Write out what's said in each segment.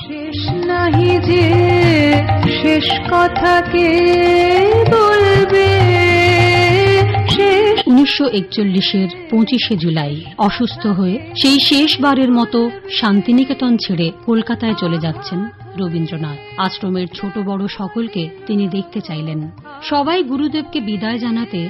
শেষ নাহি যে শেষ কথা কে বলবে। 1941-এর 25শে জুলাই অসুস্থ হয়ে সেই শেষবারের মতো শান্তিনিকেতন ছেড়ে কলকাতায় চলে যাচ্ছেন রবীন্দ্রনাথ। আশ্রমের ছোট বড় সকলকে তিনি দেখতে চাইলেন। সবাই গুরুদেবকে বিদায় জানাতে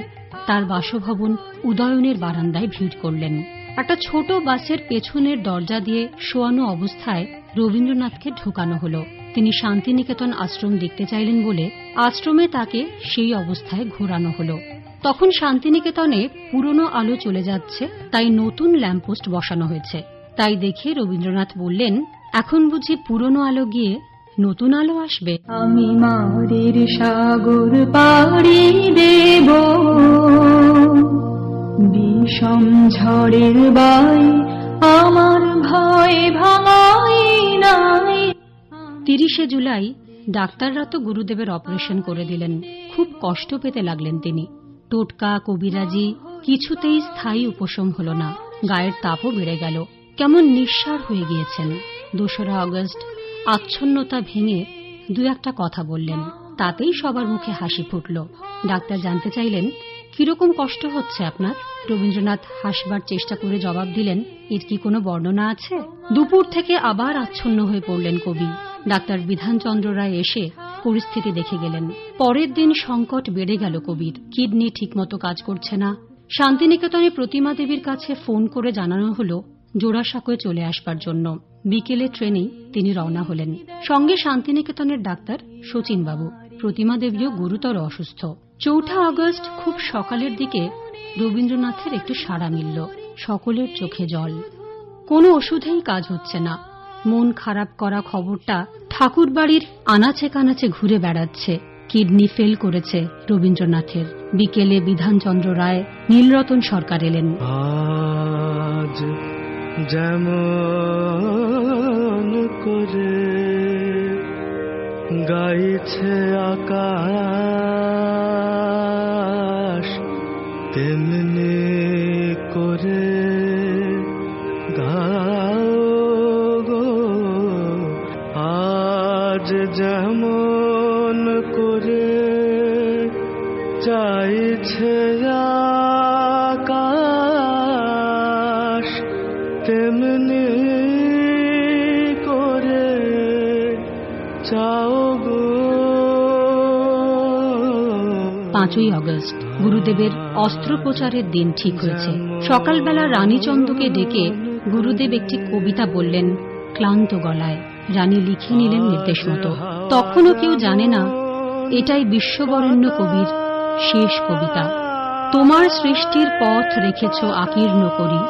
তার বাসভবন উদয়নের বারান্দায় ভিড় করলেন। একটা ছোট বাসের পেছনের দরজা দিয়ে শোয়ানো অবস্থায় রবীন্দ্রনাথকে ঢোকানো হলো। তিনি শান্তিনিকেতন আশ্রম দেখতে চাইলেন বলে আশ্রমে তাকে সেই অবস্থায় ঘোরানো হলো। তখন শান্তিনিকেতনে পুরনো আলো চলে যাচ্ছে, তাই নতুন ল্যাম্পপোস্ট বসানো হয়েছে। তাই দেখে রবীন্দ্রনাথ বললেন, এখন বুঝি পুরনো আলো গিয়ে নতুন আলো আসবে। আমি মারের সাগর পাড়ি দেব, বিষম ঝড়ের বাই আমার ভয় ভাঙাই নাই। 30শে জুলাই ডাক্তাররা তো গুরুদেবের অপারেশন করে দিলেন। খুব কষ্ট পেতে লাগলেন তিনি। টোটকা কবিরাজি কিছুতেই স্থায়ী উপশম হল না। গায়ের তাপও বেড়ে গেল। কেমন নিঃসাড় হয়ে গিয়েছেন। 2রা আগস্ট আচ্ছন্নতা ভেঙে দু একটা কথা বললেন। তাতেই সবার মুখে হাসি ফুটল। ডাক্তার জানতে চাইলেন, কিরকম কষ্ট হচ্ছে আপনার? রবীন্দ্রনাথ হাসবার চেষ্টা করে জবাব দিলেন, এর কি কোনো বর্ণনা আছে? দুপুর থেকে আবার আচ্ছন্ন হয়ে পড়লেন কবি। ডাক্তার বিধানচন্দ্র রায় এসে পরিস্থিতি দেখে গেলেন। পরের দিন সংকট বেড়ে গেল কবির। কিডনি ঠিকমতো কাজ করছে না। শান্তিনিকেতনে প্রতিমা দেবীর কাছে ফোন করে জানানো হলো জোড়াসাঁকোয় চলে আসবার জন্য। বিকেলে ট্রেনেই তিনি রওনা হলেন। সঙ্গে শান্তিনিকেতনের ডাক্তার শচীনবাবু। প্রতিমা দেবীও গুরুতর অসুস্থ। 4 আগস্ট খুব সকালের দিকে রবীন্দ্রনাথের একটু সাড়া মিলল। সকলের চোখে জল। কোনো ওষুধেই কাজ হচ্ছে না। মন খারাপ করা খবরটা ঠাকুরবাড়ির আনাচে কানাচে ঘুরে বেড়াচ্ছে। কিডনি ফেল করেছে রবীন্দ্রনাথের। বিকেলে বিধানচন্দ্র রায়, নীলরতন সরকার এলেন। আজ যেমন করে গাইছে আকাশ, তেমনি করে গাও গো। আজ যেমন করে চাইছে আকাশ, তেমনি করে চাও গো। 5ই আগস্ট গুরুদেবের অস্ত্রোপচারের দিন ঠিক হয়েছে। সকালবেলা রানীচন্দকে ডেকে গুরুদেব একটি কবিতা বললেন ক্লান্ত গলায়। রানী লিখে নিলেন নির্দেশ মতো। তখনও কেউ জানে না এটাই বিশ্ববরেণ্য কবির শেষ কবিতা। তোমার সৃষ্টির পথ রেখেছ আকীর্ণ করি,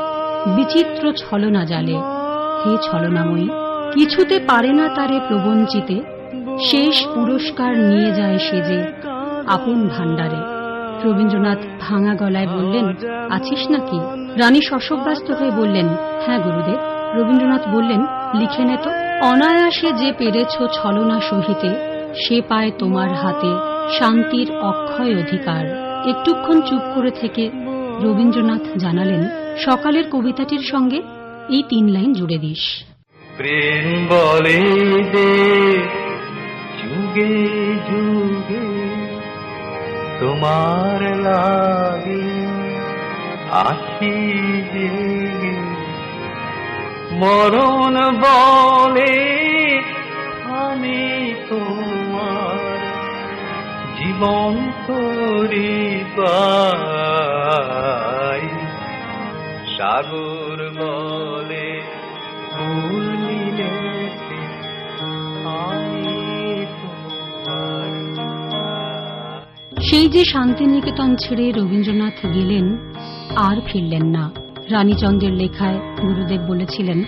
বিচিত্র ছলনা জালে। হে ছলনাময়ী, কিছুতে পারে না তারে প্রবঞ্চিতে, শেষ পুরস্কার নিয়ে যায় সে যে আপন ভাণ্ডারে। রবীন্দ্রনাথ ভাঙা গলায় বললেন, আছিস নাকি? রানী শশব্যস্ত হয়ে বললেন, হ্যাঁ গুরুদেব। রবীন্দ্রনাথ বললেন, লিখে নে তো। অনায়াসে যে পেরেছ ছলনা সহিতে, সে পায় তোমার হাতে শান্তির অক্ষয় অধিকার। একটুক্ষণ চুপ করে থেকে রবীন্দ্রনাথ জানালেন, সকালের কবিতাটির সঙ্গে এই 3 লাইন জুড়ে দিস। প্রেম বলে দে যুগে যুগে তোমার লাগে আখি জেগে, মরণ বলে আমি তোমার জীবন করি পাই। সাগর বলে ফুল মিলেছে আমি তোমার। সেই যে শান্তিনিকেতন ছেড়ে রবীন্দ্রনাথ গেলেন, আর ফিরলেন না। রানীচন্দ্রের লেখায় গুরুদেব বলেছিলেন,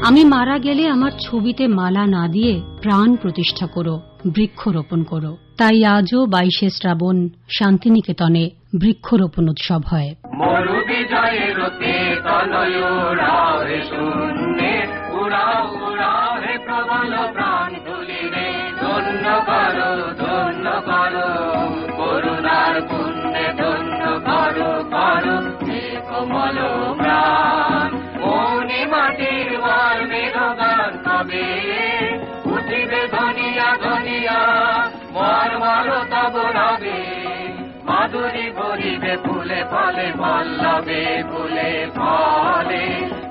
আমি মারা গেলে আমার ছবিতে মালা না দিয়ে প্রাণ প্রতিষ্ঠা করো, বৃক্ষরোপণ করো। তাই আজও 22শে শ্রাবণ শান্তিনিকেতনে বৃক্ষরোপণ উৎসব হয়। করুণার পুণ্যে ধন্য করো করো কমল প্রাণ, মনে মাটির ওয়াল মেরগান কবে করো তব রবে, মাধুরী ভরিবে ফুলে ফলে পল্লবে ফুলে ফলে।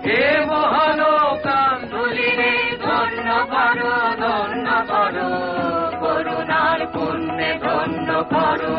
হে মহালোকান ধুলিরে ধন্য করো, করুণার পুণ্যে ধন্য করো।